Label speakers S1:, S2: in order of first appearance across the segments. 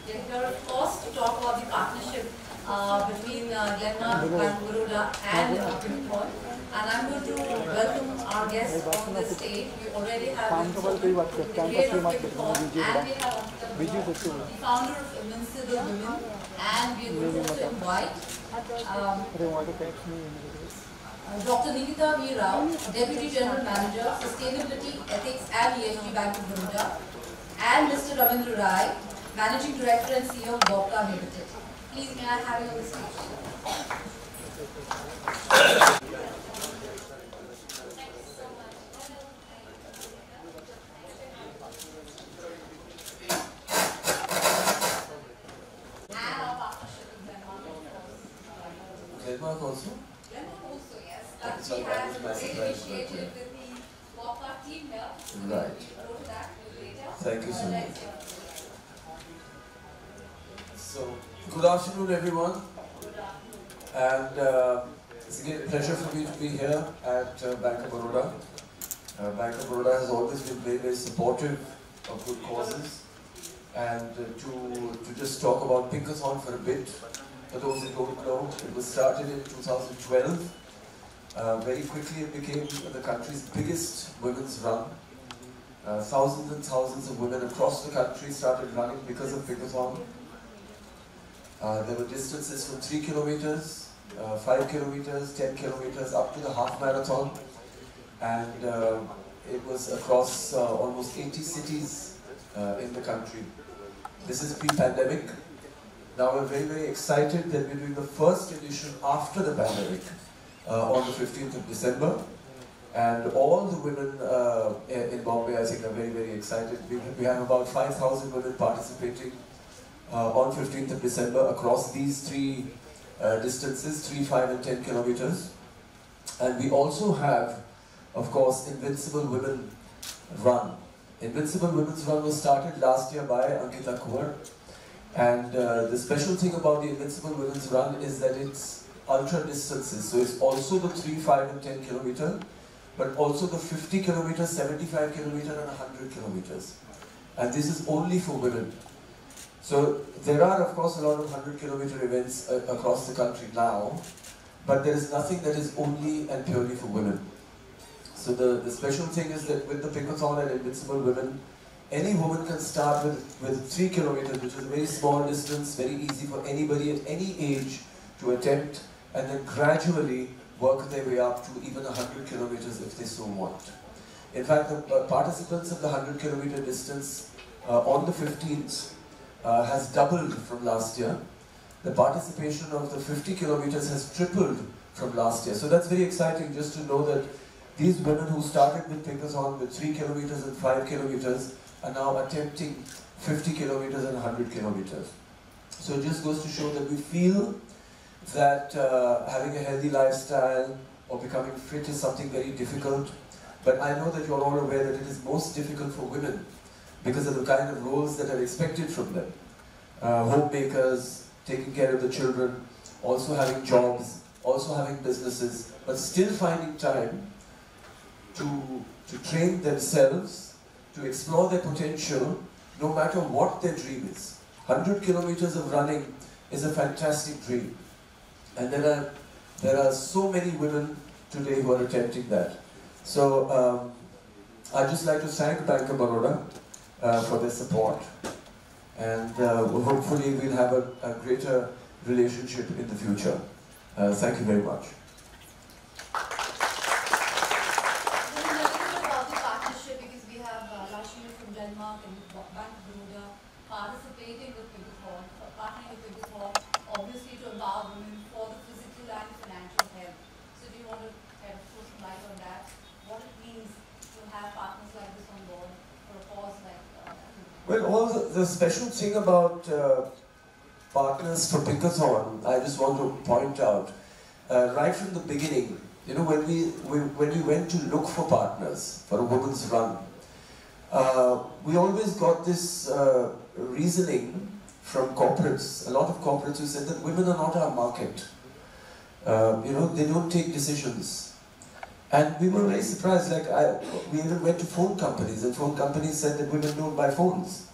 S1: We are here, of course, to talk about the partnership between Glenmark, Bank of Baroda and Pimpon. And I'm going to welcome our guests on the stage. We already have the creator of Pimpon, and we have the founder of Invincible Women, and we are going to also invite Dr. Nikita V. Rao, Deputy General Manager, Sustainability, Ethics and ESG, Bank of Baroda, and Mr. Ravindra Rai, Managing Director and CEO of Bobcom Limited. Please, may I have you on the stage? And our partnership with
S2: Glenmark also?
S1: Glenmark also, yes. But we have a great initiative with the Bobcom team here.
S2: Right.
S1: We'll go to that later.
S2: Thank you so much. So, good afternoon everyone. And it's again a pleasure for me to be here at Bank of Baroda. Bank of Baroda has always been very, very supportive of good causes. And to just talk about Pinkathon for a bit, for those who don't know, it was started in 2012. Very quickly it became the country's biggest women's run. Thousands and thousands of women across the country started running because of Pinkathon. There were distances from 3 kilometers, 5 kilometers, 10 kilometers, up to the half marathon. And it was across almost 80 cities in the country. This is pre-pandemic. Now we're very, very excited that we're doing the first edition after the pandemic on the 15th of December. And all the women in Bombay, I think, are very, very excited. We have about 5,000 women participating on 15th of December across these three distances, 3, 5 and 10 kilometers. And we also have, of course, Invincible Women Run. Invincible Women's Run was started last year by Ankita Kuwar. And the special thing about the Invincible Women's Run is that it's ultra distances. So it's also the 3, 5 and 10 kilometer, but also the 50 kilometers, 75 kilometers and 100 kilometers. And this is only for women. So there are, of course, a lot of 100-kilometer events across the country now, but there is nothing that is only and purely for women. So the special thing is that with the Pinkathon and Invincible Women, any woman can start with 3 kilometers, which is a very small distance, very easy for anybody at any age to attempt, and then gradually work their way up to even 100 kilometers if they so want. In fact, the participants of the 100-kilometer distance on the 15th has doubled from last year. The participation of the 50 kilometers has tripled from last year. So that's very exciting just to know that these women who started with Pinkathon with 3 kilometers and 5 kilometers are now attempting 50 kilometers and 100 kilometers. So it just goes to show that we feel that having a healthy lifestyle or becoming fit is something very difficult. But I know that you're all aware that it is most difficult for women because of the kind of roles that are expected from them. Homemakers, taking care of the children, also having jobs, also having businesses, but still finding time to train themselves, to explore their potential, no matter what their dream is. 100 kilometers of running is a fantastic dream. And there are so many women today who are attempting that. So I'd just like to thank Bank of Baroda for their support. And hopefully we'll have a greater relationship in the future. Thank you very much.
S1: Glenmark and Bank of Baroda participating with Pinkathon, partnering with Pinkathon, obviously to empower women for the physical and financial health. So do you want to kind of throw some light on that? What it means to have partners like this on board for a cause like that?
S2: Well, all the special thing about partners for Pinkathon, I just want to point out, right from the beginning, you know, when we went to look for partners for a women's run, we always got this reasoning from corporates, a lot of corporates who said that women are not our market. You know, they don't take decisions. And we were very surprised, like we even went to phone companies and phone companies said that women don't buy phones.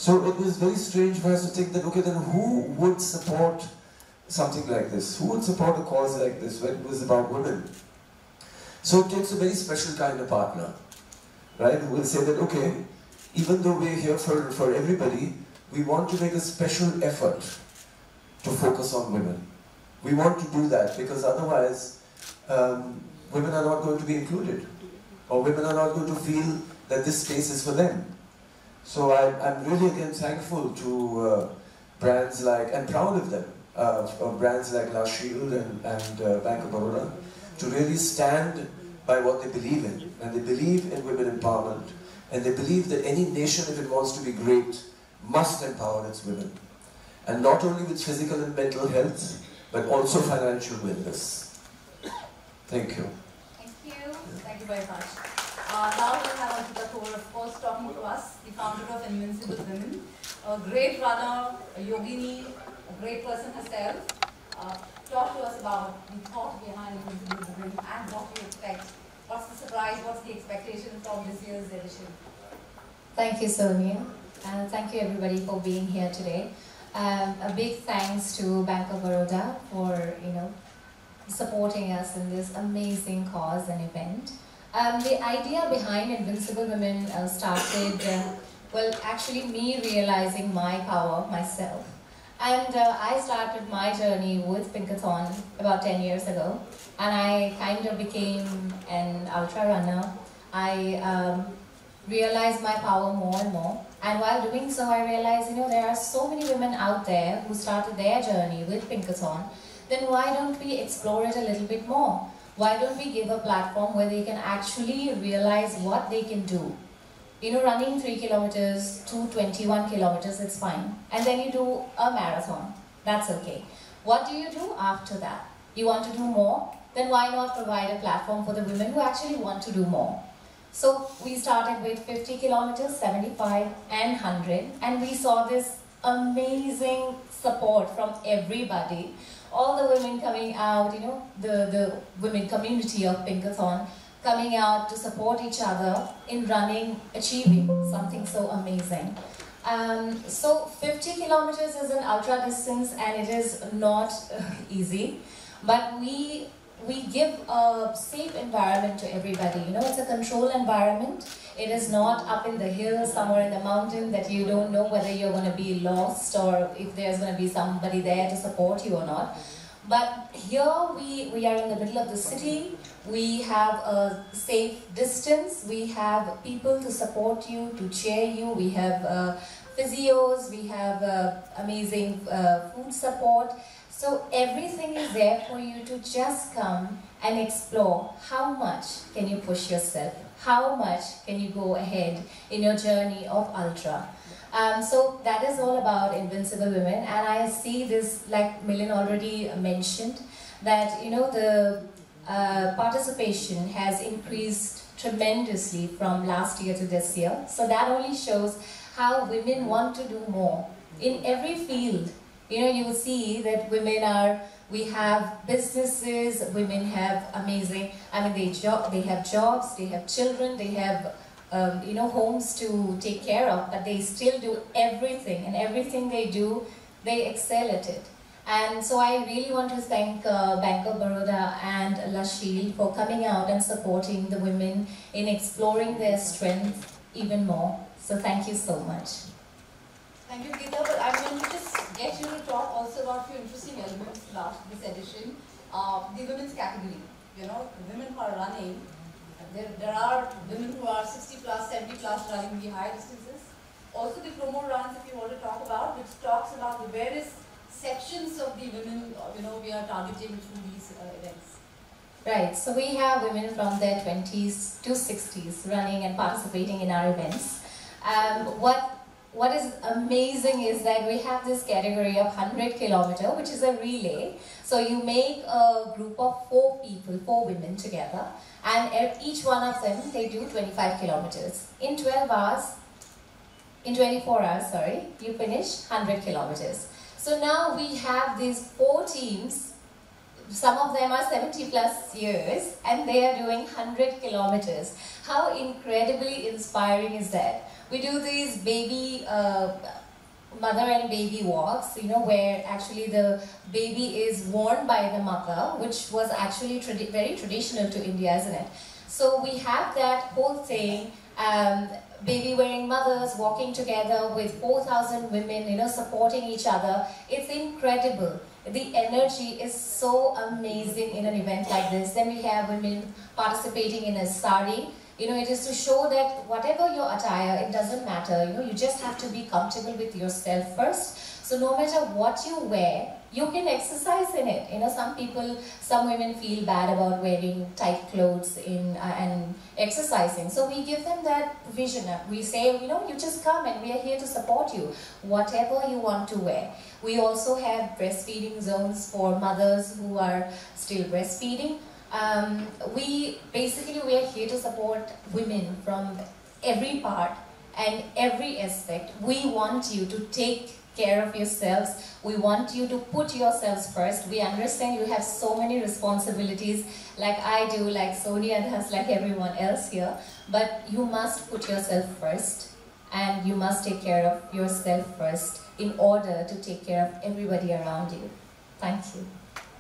S2: So it was very strange for us to think that, okay, then who would support something like this? Who would support a cause like this when it was about women? So it takes a very special kind of partner, right? Who will say that, okay, even though we're here for everybody, we want to make a special effort to focus on women. We want to do that because otherwise women are not going to be included, or women are not going to feel that this space is for them. So I'm really again thankful to brands like, and proud of them, brands like La Shield and Bank of Baroda, to really stand by what they believe in. And they believe in women empowerment, and they believe that any nation, if it wants to be great, must empower its women. And not only with physical and mental health, but also financial wellness. Thank you.
S1: Thank you. Thank you very much. Now we have Ankita Kaur, of course, talking to us, the founder of Invincible Women, a great runner, a yogini, a great person herself. Talk to us about the thought behind Invincible Women and what you expect. What's the surprise? What's the expectation from this year's edition?
S3: Thank you, Sonia, and thank you everybody for being here today. A big thanks to Bank of Baroda for supporting us in this amazing cause and event. The idea behind Invincible Women started, well, actually me realizing my power myself. And I started my journey with Pinkathon about 10 years ago, and I kind of became an ultra runner. I realized my power more and more, and while doing so I realized, there are so many women out there who started their journey with Pinkathon. Then why don't we explore it a little bit more? Why don't we give a platform where they can actually realize what they can do? Running 3 kilometers to 21 kilometers, it's fine. And then you do a marathon, that's okay. What do you do after that? You want to do more? Then why not provide a platform for the women who actually want to do more? So we started with 50 kilometers, 75 and 100, and we saw this amazing support from everybody. All the women coming out, the women community of Pinkathon coming out to support each other in running, achieving something so amazing. So 50 kilometers is an ultra distance, and it is not easy, but we give a safe environment to everybody. It's a controlled environment. It is not up in the hills, somewhere in the mountain that you don't know whether you're going to be lost or if there's going to be somebody there to support you or not. But here we are in the middle of the city. We have a safe distance. We have people to support you, to cheer you. We have physios. We have amazing food support. So everything is there for you to just come and explore. How much can you push yourself? How much can you go ahead in your journey of ultra? So that is all about Invincible Women, and I see this, like Milind already mentioned, that the participation has increased tremendously from last year to this year. So that only shows how women want to do more in every field. You will see that we have businesses, women have amazing, they have jobs, they have children, they have homes to take care of, but they still do everything, and everything they do, they excel at it. And so I really want to thank Bank of Baroda and La Shield for coming out and supporting the women in exploring their strength even more. So thank you so much.
S1: Thank you, Geeta, but I'm going to just get you to talk also about a few interesting elements this edition. The women's category, the women who are running. There are women who are 60 plus, 70 plus running the high distances. Also the promo runs, if you want to talk about, which talks about the various sections of the women, we are targeting through these events.
S3: Right, so we have women from their 20s to 60s running and participating in our events. What is amazing is that we have this category of 100 kilometer, which is a relay. So you make a group of 4 people, 4 women together, and each one of them, they do 25 kilometers. In 24 hours, you finish 100 kilometers. So now we have these 4 teams some of them are 70 plus years and they are doing 100 kilometers. How incredibly inspiring is that? We do these baby, mother and baby walks, you know, where actually the baby is worn by the mother, which was actually very traditional to India, isn't it? So we have that whole thing, baby wearing mothers walking together with 4,000 women, you know, supporting each other. It's incredible. The energy is so amazing in an event like this. Then we have women participating in a sari. You know, it is to show that whatever your attire, it doesn't matter. You know, you just have to be comfortable with yourself first. So no matter what you wear, you can exercise in it. You know, some women feel bad about wearing tight clothes and exercising. So we give them that vision. We say, you know, you just come and we are here to support you, whatever you want to wear. We also have breastfeeding zones for mothers who are still breastfeeding. We are here to support women from every part and every aspect. We want you to take care of yourselves. We want you to put yourselves first. We understand you have so many responsibilities, like I do, like Sonia does, like everyone else here. But you must put yourself first, and you must take care of yourself first in order to take care of everybody around you. Thank you.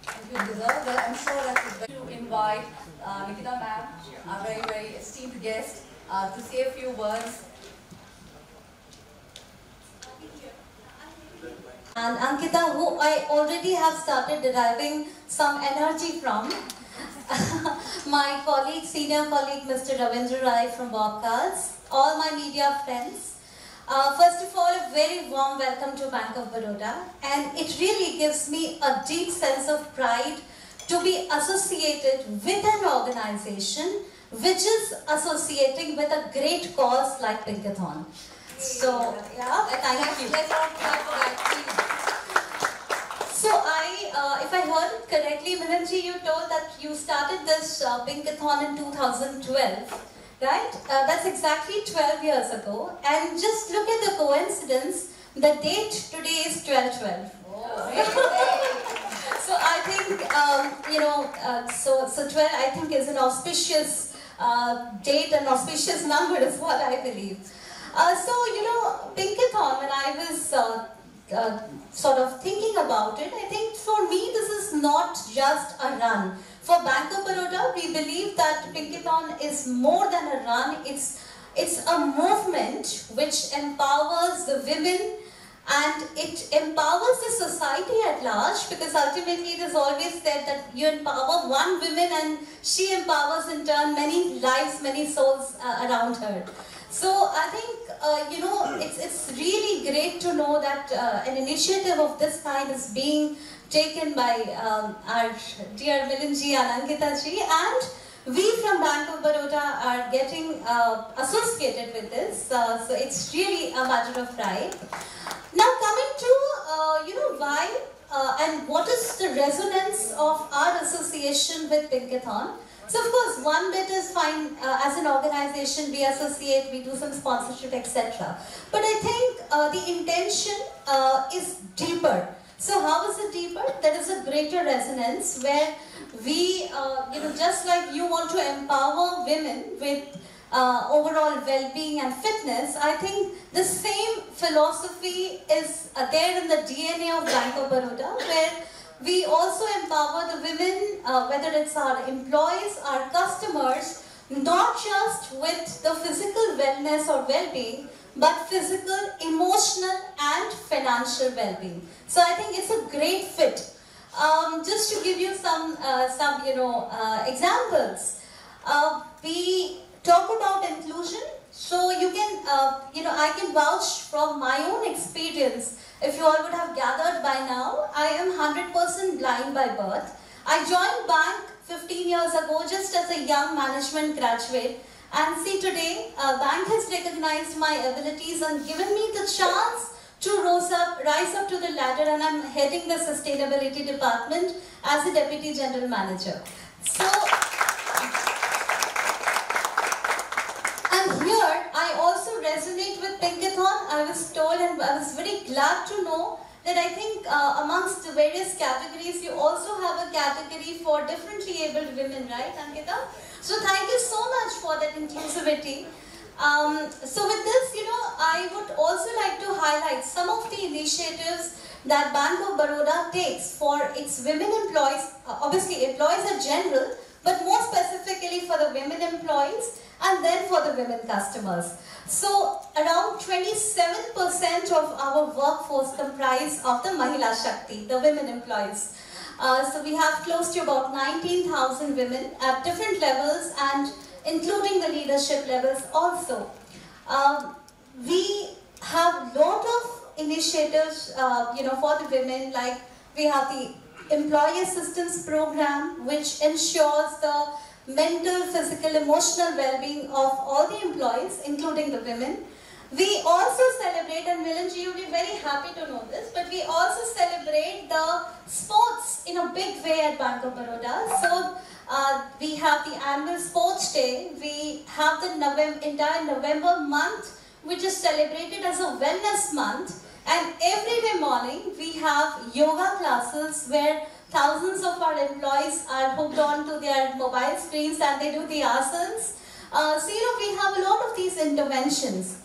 S1: Thank you, Lisa. Well, I'm sure that it's better to invite Nikita ma'am, our very, very esteemed guest, to say a few words.
S4: And Ankita, who I already have started deriving some energy from. My colleague, senior colleague, Mr. Ravindra Rai from Bobcats, all my media friends. First of all, a very warm welcome to Bank of Baroda, and it really gives me a deep sense of pride to be associated with an organization which is associating with a great cause like Pinkathon. So, yeah, thank you.
S1: Let's all clap for that, please.
S4: So if I heard it correctly, Milanji, you told that you started this Pinkathon in 2012. Right? That's exactly 12 years ago. And just look at the coincidence, the date today is 12/12. So I think, so 12 I think is an auspicious date, an auspicious number is what I believe. So, you know, Pinkathon, when I was sort of thinking about it, I think for me this is not just a run. For Bank of Baroda, we believe that Pinkathon is more than a run. It's a movement which empowers the women and it empowers the society at large, because ultimately it is always said that you empower one woman and she empowers in turn many lives, many souls around her. So I think, you know, it's really great to know that an initiative of this kind is being taken by our dear Milanji and Ankita ji, and we from Bank of Baroda are getting associated with this. So it's really a matter of pride. Now coming to, you know, why and what is the resonance of our association with Pinkathon. So of course, one bit is fine, as an organization we associate, we do some sponsorship, etc. But I think the intention is deeper. So how is it deeper? There is a greater resonance where we, you know, just like you want to empower women with overall well-being and fitness, I think the same philosophy is there in the DNA of Bank of Baroda, where we also empower the women, whether it's our employees, our customers, not just with the physical wellness or well-being, but physical, emotional and financial well-being. So I think it's a great fit. Just to give you some examples, we talk about inclusion. So you can, I can vouch from my own experience. If you all would have gathered by now, I am 100% blind by birth. I joined bank 15 years ago just as a young management graduate. And see today, bank has recognized my abilities and given me the chance to rise up to the ladder, and I'm heading the sustainability department as a deputy general manager. So, and here I also resonate with Pinkathon. I was told and I was very glad to know that that I think amongst the various categories, you also have a category for differently abled women, right, Ankita? So thank you so much for that inclusivity. So with this, I would also like to highlight some of the initiatives that Bank of Baroda takes for its women employees, obviously employees are general, but more specifically for the women employees and then for the women customers. So around 27% of our workforce comprise of the Mahila Shakti, the women employees. So we have close to about 19,000 women at different levels and including the leadership levels also. We have lot of initiatives, for the women, like we have the Employee Assistance Program, which ensures the mental, physical, emotional well-being of all the employees, including the women. We also celebrate, and Milanji, you'll be very happy to know this, but we also celebrate the sports in a big way at Bank of Baroda. So we have the annual sports day. We have the entire November month, which is celebrated as a wellness month. And every day morning, we have yoga classes where thousands of our employees are hooked on to their mobile screens and they do the asanas. So, we have a lot of these interventions.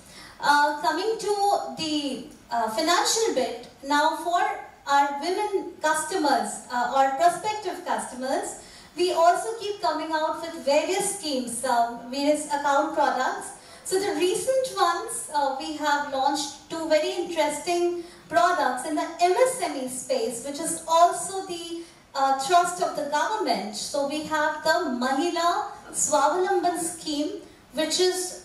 S4: Coming to the financial bit, now for our women customers or prospective customers, we also keep coming out with various schemes, various account products. So the recent ones, we have launched two very interesting products in the MSME space, which is also the thrust of the government. So we have the Mahila Swavalamban scheme, which is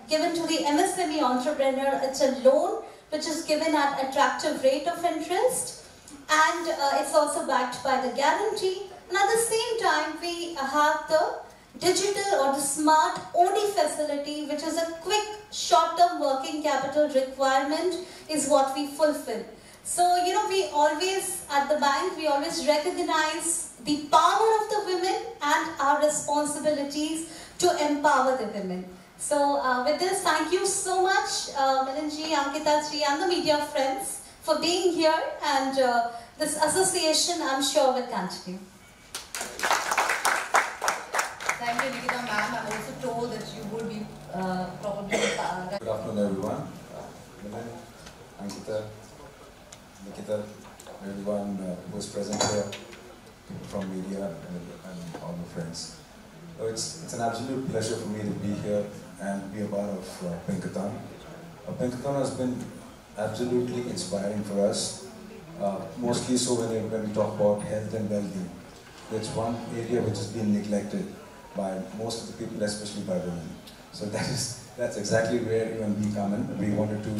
S4: given to the MSME entrepreneur. It's a loan which is given at attractive rate of interest, and it's also backed by the guarantee. And at the same time, we have the digital or the smart OD facility, which is a quick short-term working capital requirement, is what we fulfill. So, we always, at the bank, we always recognize the power of the women and our responsibilities to empower the women. So, with this, thank you so much, Milanji, Ankita ji, and the media friends for being here, and this association, I'm sure, will continue.
S1: Thank you, Nikita ma'am. I'm also told that you would be probably...
S5: Good afternoon, everyone. Milan, Ankita, Nikita, everyone who is present here, people from media and all my friends. So it's an absolute pleasure for me to be here and be a part of Pinkathon. Pinkathon has been absolutely inspiring for us, mostly so when we talk about health and well-being. It's one area which has been neglected by most of the people, especially by women. So that's exactly where even we come in. We wanted to,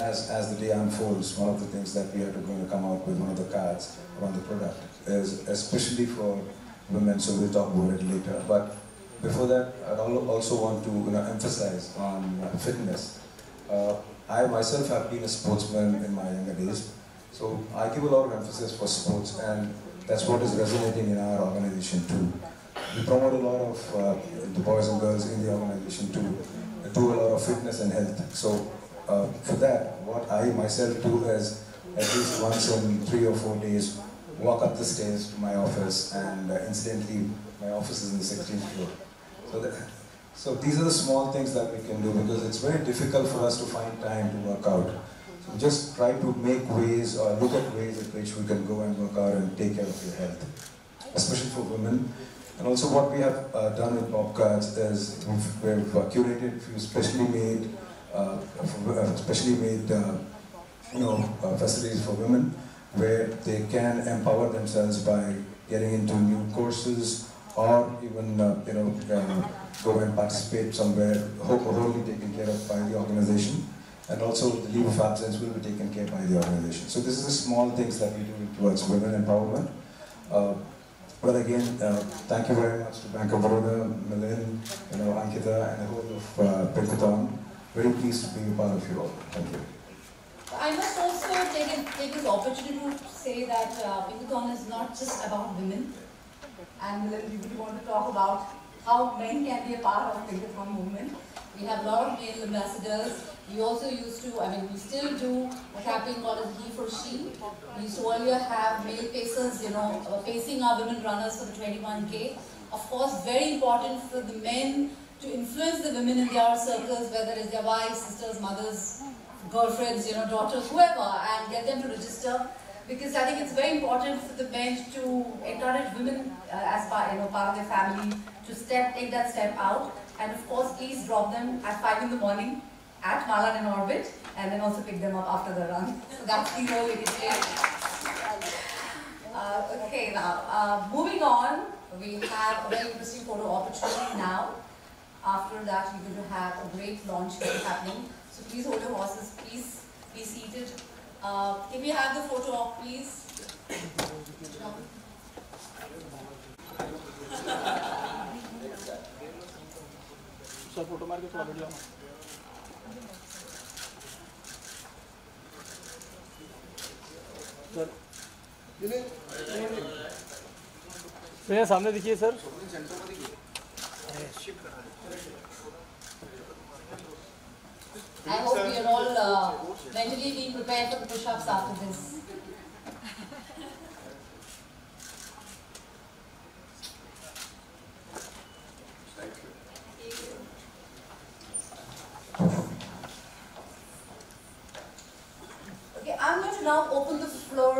S5: as the day unfolds, one of the things that we are going to come out with, one of the cards around the product, is especially for women, so we'll talk about it later. But before that, I'd also want to emphasize on fitness. I myself have been a sportsman in my younger days, so I give a lot of emphasis for sports, and that's what is resonating in our organization too. We promote a lot of the boys and girls in the organization to do a lot of fitness and health. So for that, what I myself do is at least once in 3 or 4 days walk up the stairs to my office, and incidentally my office is in the 16th floor. So these are the small things that we can do, because it's very difficult for us to find time to work out. So just try to make ways or look at ways at which we can go and work out and take care of your health, especially for women. And also what we have done with Bob Cards is we've curated a few specially made facilities for women, where they can empower themselves by getting into new courses, or even go and participate somewhere, wholly taken care of by the organization. And also the leave of absence will be taken care by the organization. So this is the small things that we do towards women empowerment. But again, thank you very much to Bank of Baroda, Milan, Ankita, and the whole of Pinkathon. Very pleased to be a part of you all. Thank you.
S1: I must also take this opportunity to say that Pinkathon is not just about women. And Milan, we really want to talk about how men can be a part of Pinkathon movement. We have a lot of male ambassadors. We also used to, we still do a campaign called as He for She. We used to earlier have male pacers, pacing our women runners for the 21K. Of course, very important for the men to influence the women in their circles, whether it's their wives, sisters, mothers, girlfriends, daughters, whoever, and get them to register. Because I think it's very important for the men to encourage women as part of their family to take that step out. And of course, please drop them at 5 in the morning at Malan in orbit, and then also pick them up after the run. So that's the role we can play. Okay, now moving on, we have a very interesting photo opportunity now. After that, we're going to have a great launch happening. So please hold your horses, please be seated. Can we have the photo op, please?
S6: Sir photo मार के थोड़ा video sir सामने दिखिए sir
S1: I hope we are all mentally being prepared for the push-ups after this. Okay, I'm going to now open the floor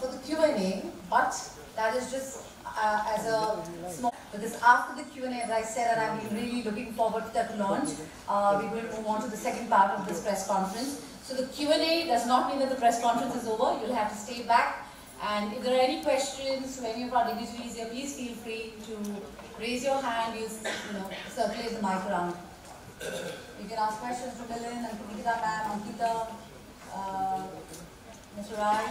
S1: for the Q&A, but that is just as a small, because after the Q&A, as I said, and I'm really looking forward to that launch, we're going to move on to the second part of this press conference. So the Q&A does not mean that the press conference is over. You'll have to stay back, and if there are any questions to any of our dignitaries here, please feel free to raise your hand, circulate the mic around. You can ask questions to Milind and Nikita ma'am, Ankita, Mr. Rai.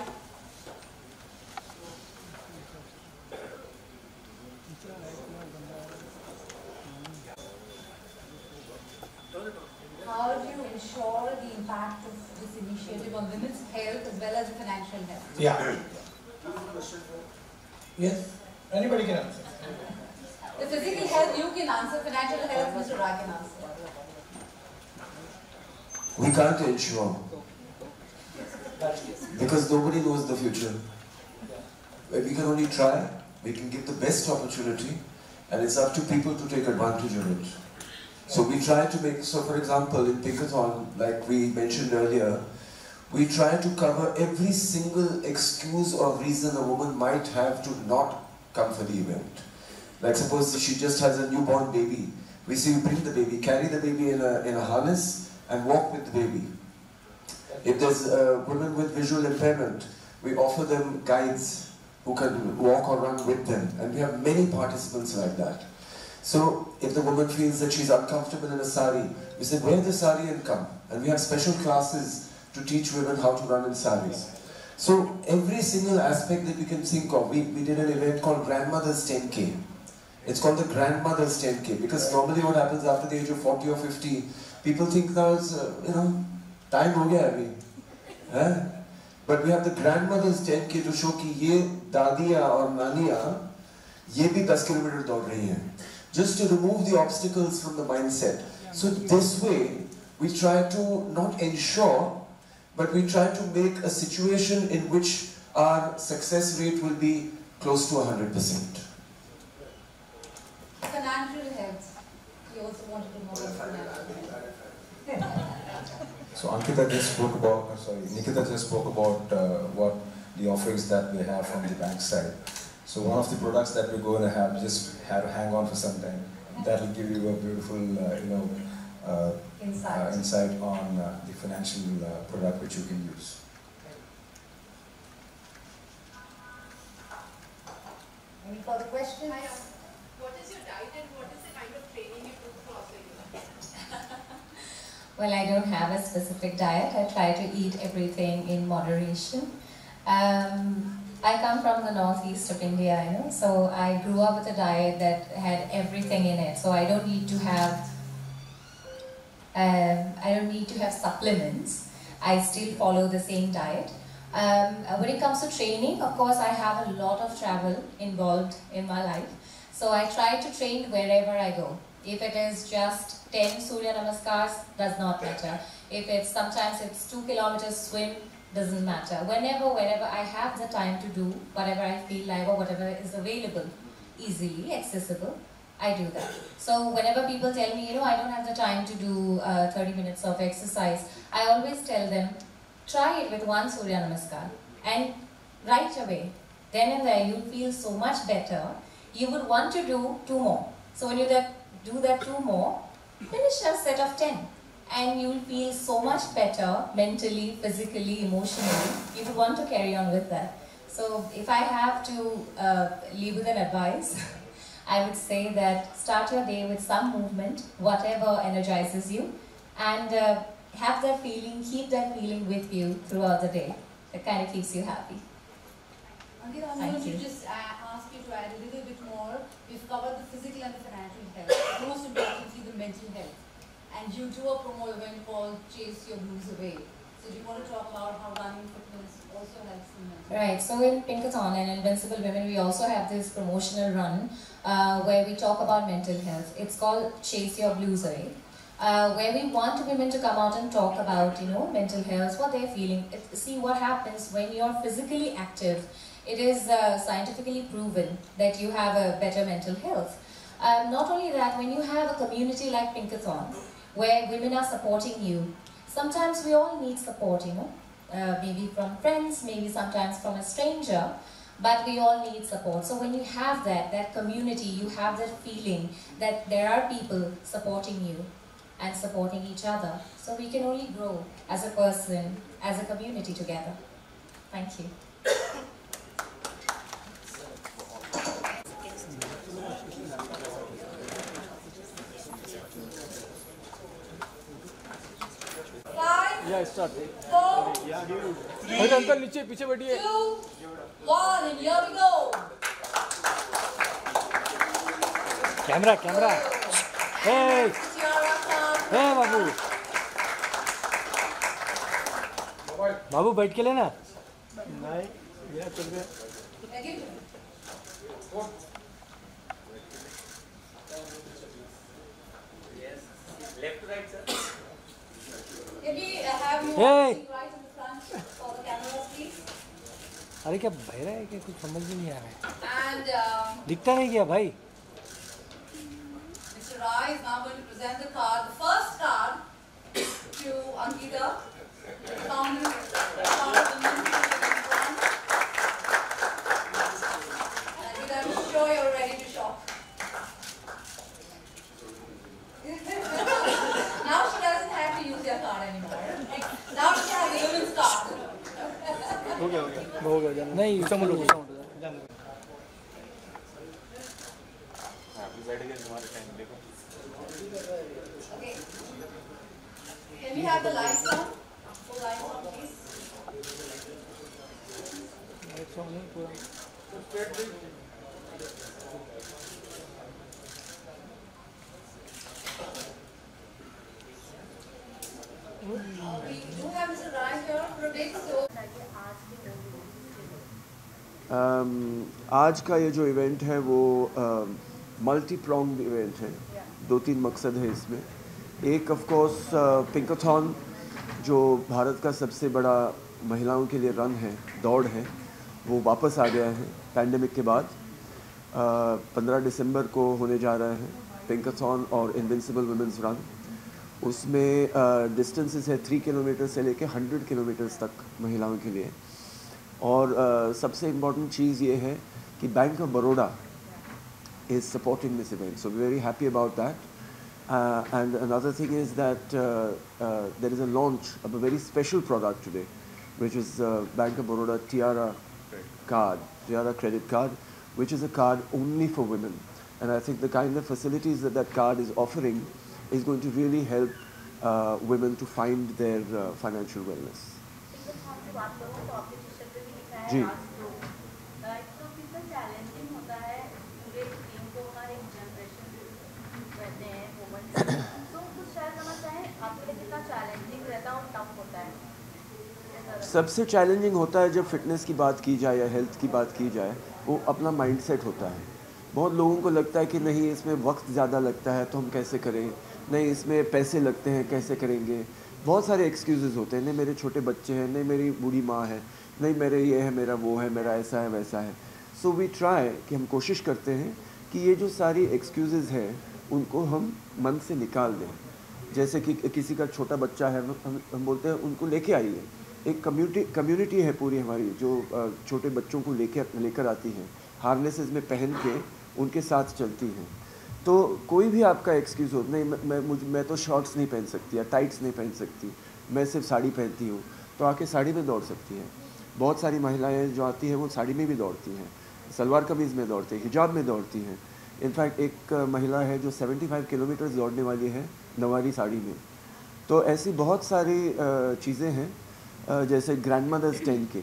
S1: How do you ensure the impact of this initiative on women's health as well as financial health?
S7: Yeah. Yes. Anybody can answer.
S1: The physical health you can answer, financial health Mr. Rai can answer.
S2: We can't ensure, because nobody knows the future. We can only try, we can give the best opportunity, and it's up to people to take advantage of it. So we try to make, so for example, in Pinkathon, like we mentioned earlier, we try to cover every single excuse or reason a woman might have to not come for the event. Like suppose she just has a newborn baby. We say, bring the baby, carry the baby in a harness and walk with the baby. If there's a woman with visual impairment, we offer them guides who can walk or run with them. And we have many participants like that. So if the woman feels that she's uncomfortable in a sari, we say, wear the sari and come. And we have special classes to teach women how to run in saris. So every single aspect that we can think of, we did an event called Grandmother's 10K. It's called the Grandmother's 10K because normally what happens after the age of 40 or 50, people think now it's, time ho gaya abhi. But we have the Grandmother's 10K to show ki ye dadiya or naniya, ye bhi 10 kilometer daud rahi hain. Just to remove the obstacles from the mindset. So this way, we try to not ensure, but we try to make a situation in which our success rate will be close to 100%.
S1: Financial health. You also wanted to know about financial health.
S5: So Ankita just spoke about, Nikita just spoke about what the offerings that we have from the bank side. So one of the products that we're going to have, just have to hang on for some time. That will give you a beautiful, insight on the financial product which you can use.
S1: Any further questions?
S8: What is your diet and what is the kind of training you do throughout the year?
S3: Well, I don't have a specific diet. I try to eat everything in moderation. I come from the northeast of India, so I grew up with a diet that had everything in it. So I don't need to have supplements. I still follow the same diet. When it comes to training, of course, I have a lot of travel involved in my life. So I try to train wherever I go. If it is just 10 Surya Namaskars, does not matter. If it's sometimes it's 2 kilometers swim, doesn't matter. Whenever I have the time to do whatever I feel like or whatever is available, easily accessible, I do that. So whenever people tell me, I don't have the time to do 30 minutes of exercise, I always tell them, try it with 1 Surya Namaskar and right away, then and there, you'll feel so much better. You would want to do 2 more. So when you do that 2 more, finish a set of 10. And you'll feel so much better mentally, physically, emotionally. You would want to carry on with that. So if I have to leave with an advice, I would say that start your day with some movement, whatever energizes you, and have that feeling, keep that feeling with you throughout the day. It kind of keeps you happy.
S1: Ankita, I'm going to just ask you to add a little bit more. We've covered the physical and the financial health, most importantly the mental health. And you do a promo event called Chase Your Blues Away. So do you want to talk about how running fitness also helps in mental health?
S3: Right, so in Pinkathon and Invincible Women, we also have this promotional run where we talk about mental health. It's called Chase Your Blues Away, where we want women to come out and talk about, mental health, what they're feeling. See what happens when you're physically active. It is scientifically proven that you have a better mental health. Not only that, when you have a community like Pinkathon, where women are supporting you, sometimes we all need support, maybe from friends, maybe sometimes from a stranger, but we all need support. So when you have that community, you have that feeling that there are people supporting you and supporting each other. So we can only grow as a person, as a community together. Thank you.
S6: Yeah, start.
S1: 4, 3,
S6: अरे uncle नीचे पीछे बैठिए.
S1: 2, 1, and here we go.
S6: Camera. Hey, बाबू. बाबू बैठ के लेना. नहीं, ये चल गया.
S1: Left to right, sir. Can we have you
S6: Hey.
S1: right in the front for the cameras, please?
S6: अरे क्या बहरा है क्या कुछ समझ में नहीं आ रहा है.
S1: And
S6: दिखता नहीं क्या भाई.
S1: Mr. Rai is now going to present the card, the first card, to Ankita, founder of the Men's Fund. Ankita, I'm sure you're ready to shop. Now she doesn't have to use your card anymore. Now she has a women's card.
S6: हो गया नहीं समझ लो.
S1: Okay. Can we have the lights on? Full lights on, please. We do have Mr. Rai here for a bit, so.
S9: आज का ये जो event है वो मल्टी प्रॉन्ग इवेंट है. 2-3 मकसद है इसमें. एक ऑफ कोर्स पिंकाथॉन जो भारत का सबसे बड़ा महिलाओं के लिए रन है, दौड़ है, वो वापस आ गया है पैंडेमिक के बाद. 15 दिसंबर को होने जा रहा है पिंकाथॉन और इनविंसिबल वुमेन्स रन. उसमें डिस्टेंसेस है 3 किलोमीटर से लेके 100 किलोमीटर्स तक महिलाओं के लिए. और सबसे इम्पॉर्टेंट चीज़ ये है कि bank of Baroda is supporting this event, so we're very happy about that. And another thing is that there is a launch of a very special product today, which is Bank of Baroda Tiara card, Tiara credit card, which is a card only for women. And I think the kind of facilities that that card is offering is going to really help women to find their financial wellness. जी. सबसे challenging होता है जब fitness की बात की जाए या health की बात की जाए, वो अपना माइंडसेट होता है. बहुत लोगों को लगता है कि नहीं इसमें वक्त ज़्यादा लगता है तो हम कैसे करें, नहीं इसमें पैसे लगते हैं कैसे करेंगे, बहुत सारे एक्सक्यूज़ेस होते हैं, नहीं मेरे छोटे बच्चे हैं, नहीं मेरी बूढ़ी माँ है, नहीं मेरे ये है, मेरा वो है, मेरा ऐसा है वैसा है। सो वी ट्राई कि हम कोशिश करते हैं कि ये जो सारी एक्सक्यूज़ेस हैं उनको हम मन से निकाल दें। जैसे कि किसी का छोटा बच्चा है, हम बोलते हैं उनको लेके आइए। एक कम्युनिटी है पूरी हमारी जो छोटे बच्चों को लेकर आती है, हार्नेसेस में पहन के उनके साथ चलती हैं। तो कोई भी आपका एक्सक्यूज़ हो, नहीं मैं तो शॉर्ट्स नहीं पहन सकती या टाइट्स नहीं पहन सकती, मैं सिर्फ साड़ी पहनती हूँ, तो आके साड़ी में दौड़ सकती हैं। बहुत सारी महिलाएं जो आती हैं वो साड़ी में भी दौड़ती हैं, सलवार कमीज़ में दौड़ती हैं, हिजाब में दौड़ती हैं। इनफैक्ट एक महिला है जो 75 किलोमीटर दौड़ने वाली है नवारी साड़ी में। तो ऐसी बहुत सारी चीज़ें हैं, जैसे ग्रैंड मदर्स 10K,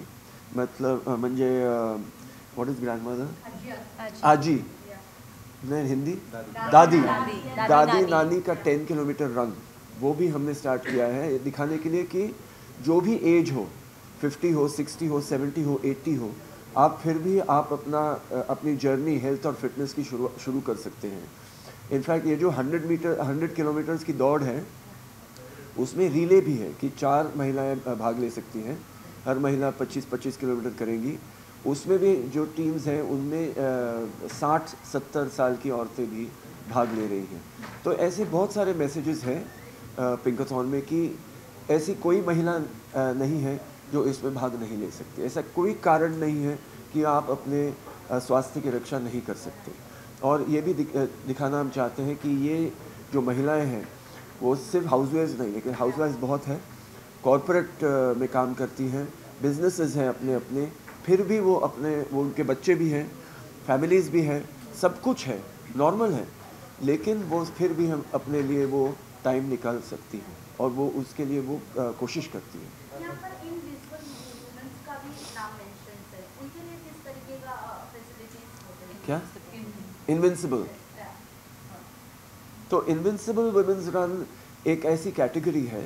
S9: मतलब म्हणजे व्हाट इज़ ग्रैंड मदर, आजी, नहीं हिंदी, दादी नानी का 10 किलोमीटर रन, वो भी हमने स्टार्ट किया है दिखाने के लिए कि जो भी एज हो, 50 हो, 60 हो, 70 हो, 80 हो, आप फिर भी आप अपनी जर्नी हेल्थ और फिटनेस की शुरू कर सकते हैं। इनफैक्ट ये जो 100 किलोमीटर्स की दौड़ है उसमें रिले भी है कि 4 महिलाएं भाग ले सकती हैं, हर महिला 25-25 किलोमीटर करेंगी। उसमें भी जो टीम्स हैं उनमें 60-70 साल की औरतें भी भाग ले रही हैं। तो ऐसे बहुत सारे मैसेजेस हैं पिंकाथॉन में कि ऐसी कोई महिला नहीं है जो इसमें भाग नहीं ले सकती। ऐसा कोई कारण नहीं है कि आप अपने स्वास्थ्य की रक्षा नहीं कर सकते। और ये भी दिखाना हम चाहते हैं कि ये जो महिलाएं हैं वो सिर्फ हाउसवाइफ्स नहीं, लेकिन हाउसवाइफ्स बहुत है, कॉरपोरेट में काम करती हैं, बिजनेसेस हैं अपने अपने, फिर भी वो उनके बच्चे भी हैं, फैमिलीज़ भी हैं, सब कुछ है, नॉर्मल है, लेकिन वो फिर भी हम अपने लिए वो टाइम निकाल सकती हैं और वो उसके लिए वो कोशिश करती है।
S8: यहाँ पर इनविजिबल वुमेन्स का भी नाम मेंशन है, उनके लिए किस तरीके का फैसिलिटीज होते हैं?
S9: क्या इनविंसिबल? तो इनविंसिबल वुमेन्स रन एक ऐसी कैटेगरी है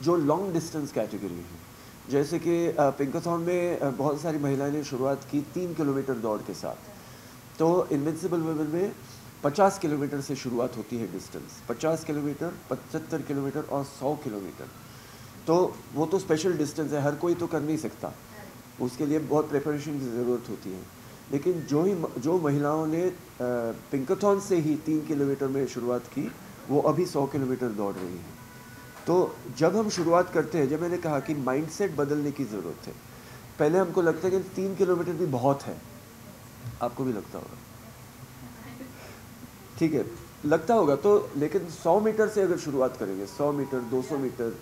S9: जो लॉन्ग डिस्टेंस कैटेगरी है। जैसे कि पिंकाथॉन में बहुत सारी महिलाएं ने शुरुआत की 3 किलोमीटर दौड़ के साथ, तो इनविंसिबल वुमेन में 50 किलोमीटर से शुरुआत होती है डिस्टेंस, 50 किलोमीटर, 75 किलोमीटर और 100 किलोमीटर। तो वो तो स्पेशल डिस्टेंस है, हर कोई तो कर नहीं सकता, उसके लिए बहुत प्रिपरेशन की ज़रूरत होती है। लेकिन जो महिलाओं ने पिंकाथॉन से ही 3 किलोमीटर में शुरुआत की, वो अभी 100 किलोमीटर दौड़ रही हैं। तो जब हम शुरुआत करते हैं, जब मैंने कहा कि माइंडसेट बदलने की ज़रूरत है, पहले हमको लगता है कि 3 किलोमीटर भी बहुत है, आपको भी लगता होगा, ठीक है लगता होगा, तो लेकिन 100 मीटर से अगर शुरुआत करेंगे, 100 मीटर, 200 मीटर,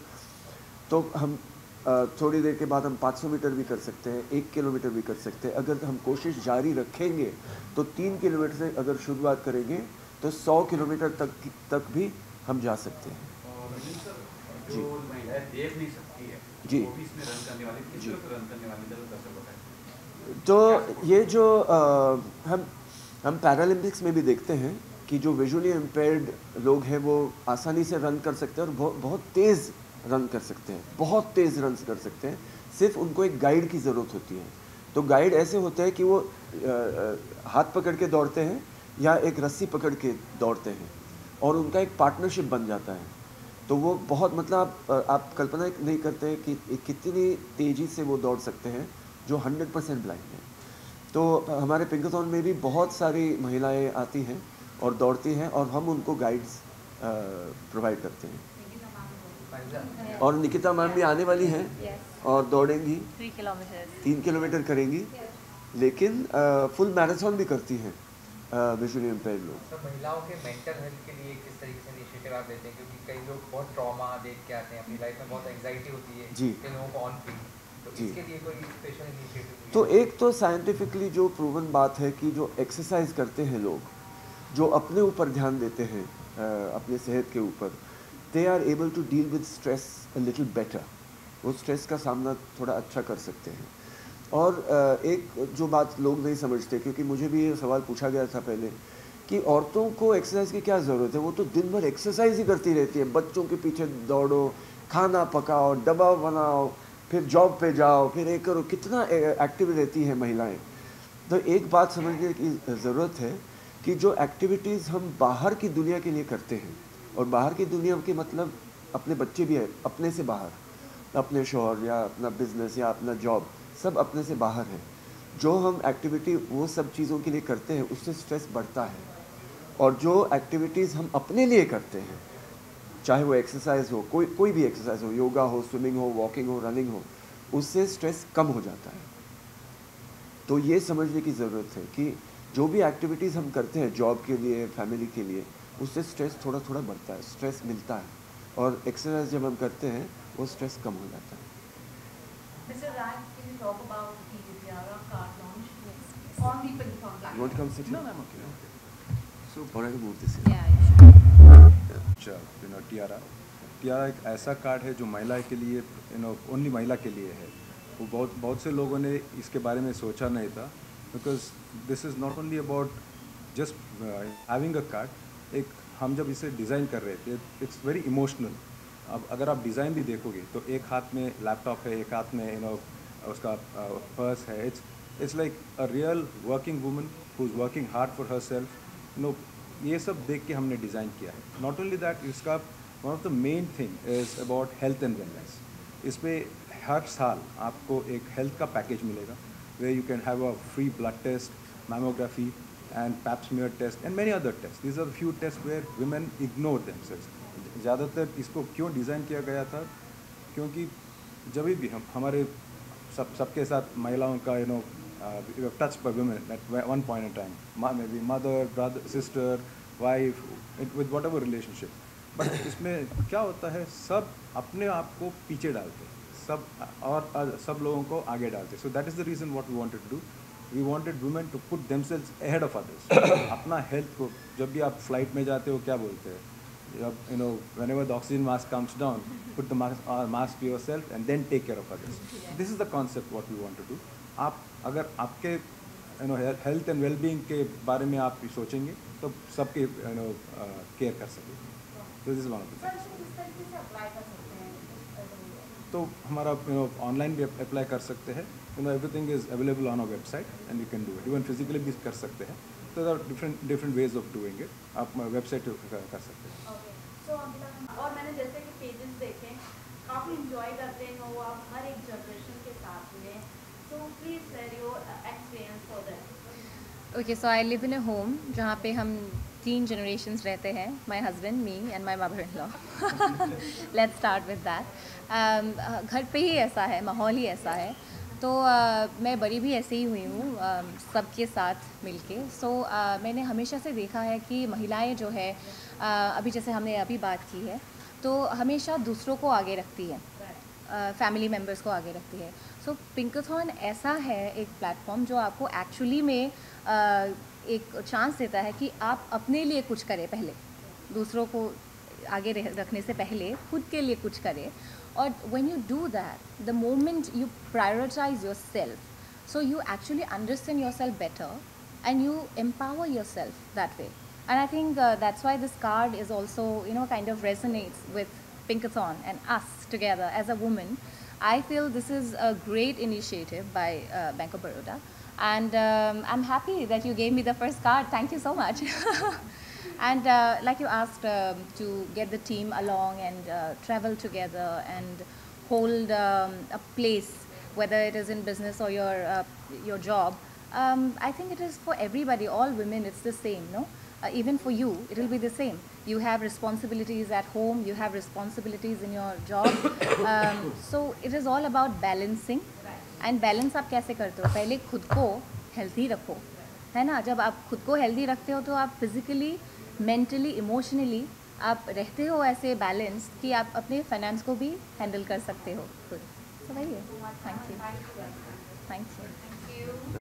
S9: तो हम थोड़ी देर के बाद हम 500 मीटर भी कर सकते हैं, 1 किलोमीटर भी कर सकते हैं। अगर हम कोशिश जारी रखेंगे तो 3 किलोमीटर से अगर शुरुआत करेंगे तो 100 किलोमीटर तक भी हम जा सकते हैं।
S10: जो महिलाएं देख नहीं सकती है,
S9: जी,
S10: वो भी इसमें रन करने वाली, किस तरह रन करने वाली बताएं।
S9: तो ये जो हम पैरालंपिक्स में भी देखते हैं कि जो विजुअली इम्पेयर्ड लोग हैं वो आसानी से रन कर सकते हैं और बहुत तेज़ रन कर सकते हैं, बहुत तेज़ रन कर सकते हैं। सिर्फ उनको एक गाइड की ज़रूरत होती है। तो गाइड ऐसे होते हैं कि वो हाथ पकड़ के दौड़ते हैं या एक रस्सी पकड़ के दौड़ते हैं और उनका एक पार्टनरशिप बन जाता है। तो वो बहुत मतलब आप कल्पना नहीं करते कि कितनी तेज़ी से वो दौड़ सकते हैं जो 100% ब्लाइंड है। तो हमारे पिंकाथॉन में भी बहुत सारी महिलाएं आती हैं और दौड़ती हैं और हम उनको गाइड्स प्रोवाइड करते हैं। और निकिता मैम भी आने वाली हैं और दौड़ेंगी, 3 किलोमीटर करेंगी, लेकिन फुल मैराथन भी करती हैं विजुअली इम्पेयर्ड लोग।
S11: तो महिलाओं के मेंटल हेल्थ के लिए किस तरीके से इनिशिएटिव आप लेते हैं, क्योंकि कई लोग बहुत ट्रॉमा देख के आते हैं, अपनी लाइफ में बहुत एंजाइटी होती है,
S9: जी,
S11: कई लोगों को ऑन फील, तो इसके लिए कोई स्पेशल इनिशिएटिव?
S9: तो एक तो साइंटिफिकली जो प्रूवन बात है कि जो एक्सरसाइज करते हैं लोग, जो अपने ऊपर ध्यान देते हैं अपने सेहत के ऊपर, they are able to deal with stress a little better, वो स्ट्रेस का सामना थोड़ा अच्छा कर सकते हैं। और एक जो बात लोग नहीं समझते, क्योंकि मुझे भी ये सवाल पूछा गया था पहले कि औरतों को एक्सरसाइज की क्या ज़रूरत है, वो तो दिन भर एक्सरसाइज ही करती रहती है, बच्चों के पीछे दौड़ो, खाना पकाओ, डब्बा बनाओ, फिर जॉब पे जाओ, फिर एक करो, कितना एक्टिव रहती है महिलाएं। तो एक बात समझने की ज़रूरत है कि जो एक्टिविटीज़ हम बाहर की दुनिया के लिए करते हैं, और बाहर की दुनिया के मतलब अपने बच्चे भी है, अपने से बाहर, अपने शौहर या अपना बिजनेस या अपना जॉब, सब अपने से बाहर है। जो हम एक्टिविटी वो सब चीज़ों के लिए करते हैं उससे स्ट्रेस बढ़ता है, और जो एक्टिविटीज़ हम अपने लिए करते हैं, चाहे वो एक्सरसाइज हो, कोई भी एक्सरसाइज हो, योगा हो, स्विमिंग हो, वॉकिंग हो, रनिंग हो, उससे स्ट्रेस कम हो जाता है। तो ये समझने की ज़रूरत है कि जो भी एक्टिविटीज़ हम करते हैं जॉब के लिए, फैमिली के लिए, उससे स्ट्रेस थोड़ा थोड़ा बढ़ता है, स्ट्रेस मिलता है, और एक्सरसाइज जब हम करते हैं वो स्ट्रेस कम हो जाता है।
S8: Mr. Rag, can you talk about the Tiara card launch on the Pinkathon platform?
S9: You want to come sit here?
S10: No, I'm okay.
S9: So, or I can move this here.
S5: Tiara एक ऐसा card है जो महिला के लिए only महिला के लिए है। वो बहुत से लोगों ने इसके बारे में सोचा नहीं था, because this is not only about just having a card. एक हम जब इसे डिज़ाइन कर रहे थे, इट्स वेरी इमोशनल। अब अगर आप डिज़ाइन भी देखोगे तो एक हाथ में लैपटॉप है, एक हाथ में उसका पर्स है। It's like a real working woman who is working hard for her self. ये सब देख के हमने डिज़ाइन किया है। नॉट ओनली दैट, इसका one of the main thing is about health and wellness. इस पर हर साल आपको एक हेल्थ का पैकेज मिलेगा, where you can have a free blood test, mammography and pap smear test and many other tests. These are the few tests where women ignore themselves. ज़्यादातर इसको क्यों डिज़ाइन किया गया था, क्योंकि जब भी हम हमारे सबके साथ महिलाओं का टच पर women at one point in time, maybe mother, brother, sister, wife, with whatever relationship. But इसमें क्या होता है, सब अपने आप को पीछे डालते हैं, सब लोगों को आगे डालते। So that is the reason what we wanted to do. We wanted women to put themselves ahead of others. अपना हेल्थ को, जब भी आप फ्लाइट में जाते हो क्या बोलते हैं, जब whenever the oxygen mask comes down, put the mask to yourself and then take care of others. This is the concept what we want to do. आप अगर आपके हेल्थ एंड वेलबींग के बारे में आप सोचेंगे तो सबके केयर कर सकेंगे। तो this is one of the तो हमारा ऑनलाइन भी अप्लाई कर सकते हैं। Everything is available on our website and you can do it. Even physically भी कर सकते हैं। तो there are different ways of doing it. आप वेबसाइट कर सकते हैं।
S8: और मैंने जैसे कि पेजेस देखे, काफ़ी इंजॉय करते हैं वो आप हर एक जनरेशन के साथ में। So please share your experience for that.
S3: Okay, so I live in a home जहाँ पे हम 3 generations रहते हैं, my husband, me and my mother in law. Let's start with that. घर पे ही ऐसा है, माहौल ही ऐसा है। तो मैं बड़ी भी ऐसे ही हुई हूँ, सबके साथ मिलके। सो मैंने हमेशा से देखा है कि महिलाएं जो है, अभी जैसे हमने अभी बात की है, तो हमेशा दूसरों को आगे रखती है, फैमिली मेम्बर्स को आगे रखती है। सो पिंकाथॉन ऐसा है एक प्लेटफॉर्म जो आपको एक्चुअली में एक चांस देता है कि आप अपने लिए कुछ करें, पहले दूसरों को आगे रखने से पहले खुद के लिए कुछ करें। और when you do that, the moment you prioritize yourself, so you actually understand yourself better and you empower yourself that way. And I think that's why this card is also, kind of resonates with Pinkathon and us together as a woman. I feel this is a great initiative by Bank of Baroda. And I'm happy that you gave me the first card. Thank you so much. And like you asked, to get the team along and travel together and hold a place, whether it is in business or your job. I think it is for everybody, all women, it's the same, no? Even for you, it will be the same. You have responsibilities at home, you have responsibilities in your job. So it is all about balancing. And balance आप कैसे करते हो? पहले खुद को healthy रखो, है ना? जब आप खुद को हेल्दी रखते हो तो आप फिज़िकली, मेंटली, इमोशनली आप रहते हो ऐसे बैलेंस कि आप अपने फाइनेंस को भी हैंडल कर सकते हो खुद। तो वही है। Thank you.